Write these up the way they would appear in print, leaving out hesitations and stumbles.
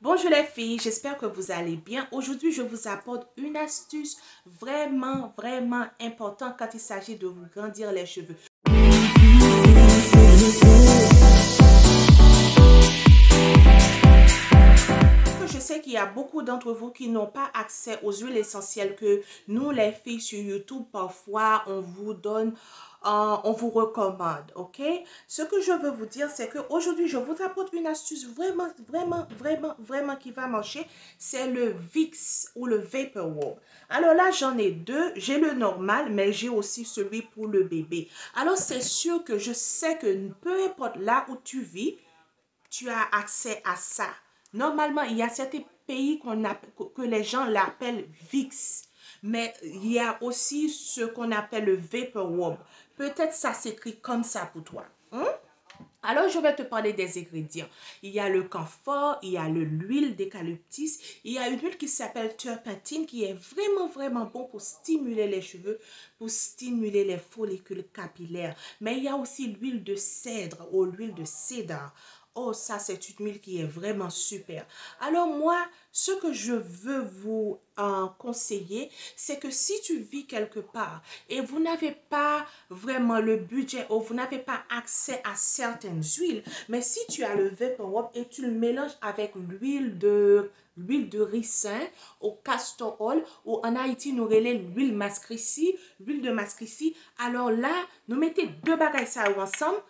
Bonjour les filles, j'espère que vous allez bien. Aujourd'hui, je vous apporte une astuce vraiment importante quand il s'agit de vous grandir les cheveux. Je sais qu'il y a beaucoup d'entre vous qui n'ont pas accès aux huiles essentielles que nous, les filles sur YouTube, parfois, on vous donne, on vous recommande, ok? Ce que je veux vous dire, c'est qu'aujourd'hui, je vous apporte une astuce vraiment qui va marcher. C'est le Vicks ou le Vapor Rub. Alors là, j'en ai deux. J'ai le normal, mais j'ai aussi celui pour le bébé. Alors, c'est sûr que je sais que peu importe là où tu vis, tu as accès à ça. Normalement, il y a certains pays que les gens l'appellent VIX, mais il y a aussi ce qu'on appelle le Vapor Rub. Peut-être ça s'écrit comme ça pour toi. Alors, je vais te parler des ingrédients. Il y a le camphor, il y a l'huile d'eucalyptus, il y a une huile qui s'appelle turpentine qui est vraiment bon pour stimuler les cheveux, pour stimuler les follicules capillaires. Mais il y a aussi l'huile de cèdre ou l'huile de cédar. Oh, ça, c'est une huile qui est vraiment super. Alors, moi, ce que je veux vous conseiller, c'est que si tu vis quelque part et vous n'avez pas vraiment le budget ou vous n'avez pas accès à certaines huiles, mais si tu as le Vapor Rub et tu le mélanges avec l'huile de ricin au castor oil, ou en Haïti, nous relève l'huile mascrici, l'huile de mascrici, alors là, nous mettez deux bagages ça ensemble.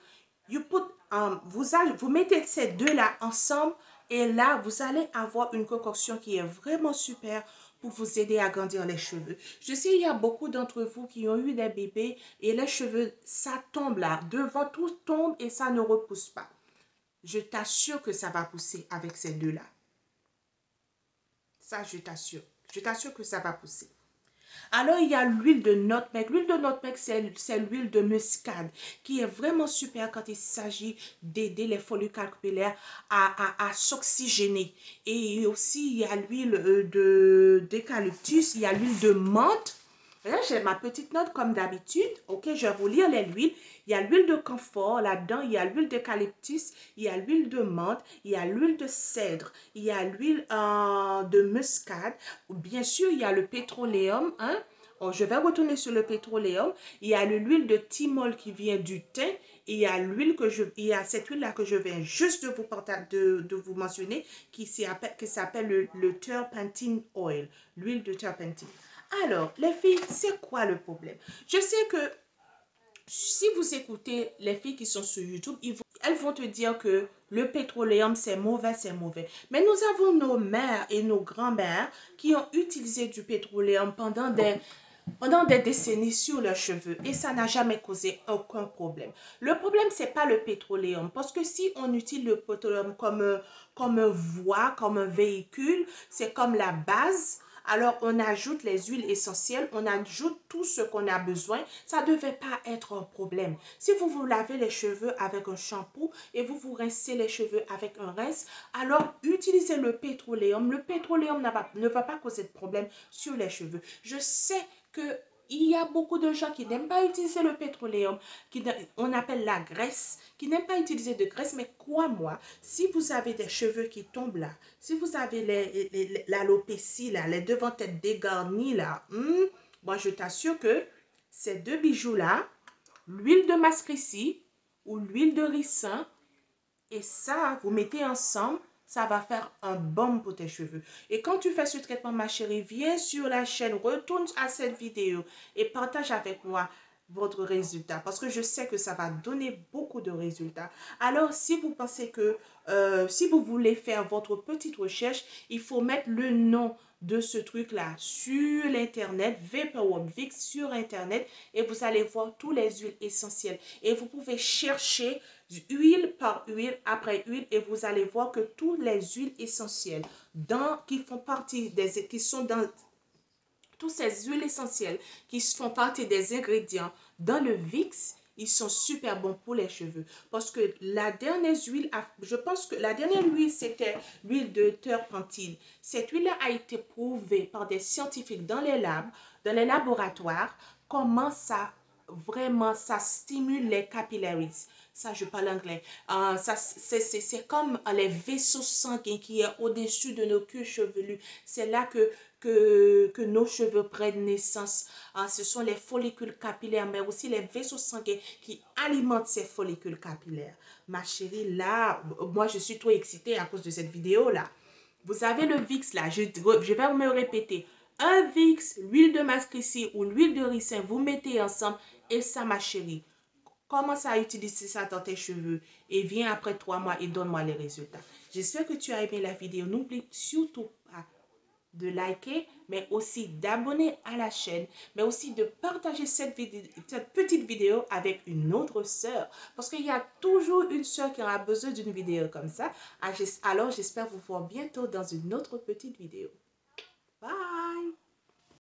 Vous mettez ces deux-là ensemble et là, vous allez avoir une concoction qui est vraiment super pour vous aider à grandir les cheveux. Je sais, il y a beaucoup d'entre vous qui ont eu des bébés et les cheveux, ça tombe là. Devant, tout tombe et ça ne repousse pas. Je t'assure que ça va pousser avec ces deux-là. Ça, je t'assure. Je t'assure que ça va pousser. Alors, il y a l'huile de nutmeg. L'huile de nutmeg, c'est l'huile de muscade qui est vraiment super quand il s'agit d'aider les follicules capillaires à s'oxygéner. Et aussi, il y a l'huile d'eucalyptus, il y a l'huile de menthe. Là, j'ai ma petite note comme d'habitude. Ok, je vais vous lire les huiles. Il y a l'huile de camphor là-dedans. Il y a l'huile d'eucalyptus. Il y a l'huile de menthe. Il y a l'huile de cèdre. Il y a l'huile de muscade. Bien sûr, il y a le pétroléum. Hein? Oh, je vais retourner sur le pétroléum. Il y a l'huile de thymol qui vient du thym. Il y a il y a cette huile-là que je viens juste de vous mentionner qui s'appelle le turpentine oil. L'huile de turpentine. Alors, les filles, c'est quoi le problème? Je sais que si vous écoutez les filles qui sont sur YouTube, elles vont te dire que le pétroléum, c'est mauvais, c'est mauvais. Mais nous avons nos mères et nos grands-mères qui ont utilisé du pétroléum pendant des décennies sur leurs cheveux et ça n'a jamais causé aucun problème. Le problème, c'est pas le pétroléum parce que si on utilise le pétroléum comme un voie, comme un véhicule, c'est comme la base. Alors, on ajoute les huiles essentielles, on ajoute tout ce qu'on a besoin. Ça ne devait pas être un problème. Si vous vous lavez les cheveux avec un shampoing et vous vous rincez les cheveux avec un rince, alors utilisez le pétroléum. Le pétroléum ne va pas causer de problème sur les cheveux. Je sais que il y a beaucoup de gens qui n'aiment pas utiliser le pétroléum, on appelle la graisse, qui n'aiment pas utiliser de graisse, mais crois-moi, si vous avez des cheveux qui tombent là, si vous avez l'alopécie là, les devant-têtes dégarnies là, moi je t'assure que ces deux bijoux là, l'huile de mascrici ou l'huile de ricin, et ça, vous mettez ensemble, ça va faire un baume pour tes cheveux. Et quand tu fais ce traitement, ma chérie, viens sur la chaîne, retourne à cette vidéo et partage avec moi votre résultat parce que je sais que ça va donner beaucoup de résultats. Alors, si vous pensez que, si vous voulez faire votre petite recherche, il faut mettre le nom de ce truc-là sur l'internet, Vapor Rub Vicks sur internet et vous allez voir tous les huiles essentielles. Et vous pouvez chercher huile par huile après huile et vous allez voir que toutes les huiles essentielles qui font partie qui sont dans toutes ces huiles essentielles qui font partie des ingrédients dans le Vicks, ils sont super bons pour les cheveux. Parce que la dernière huile, je pense que la dernière huile, c'était l'huile de turpentine. Cette huile a été prouvée par des scientifiques dans les laboratoires, comment ça, vraiment, ça stimule les capillaries. Ça, je parle anglais. Ça, c'est comme les vaisseaux sanguins qui est au-dessus de nos queues chevelues. C'est là que nos cheveux prennent naissance. Ce sont les follicules capillaires, mais aussi les vaisseaux sanguins qui alimentent ces follicules capillaires. Ma chérie, là, moi, je suis trop excitée à cause de cette vidéo-là. Vous avez le VIX là, je vais me répéter. Un VIX, l'huile de mascrici ou l'huile de ricin, vous mettez ensemble et ça, ma chérie. Commence à utiliser ça dans tes cheveux et viens après 3 mois et donne-moi les résultats. J'espère que tu as aimé la vidéo. N'oublie surtout pas de liker, mais aussi d'abonner à la chaîne, mais aussi de partager cette petite vidéo avec une autre sœur. Parce qu'il y a toujours une sœur qui aura besoin d'une vidéo comme ça. Alors, j'espère vous voir bientôt dans une autre petite vidéo. Bye!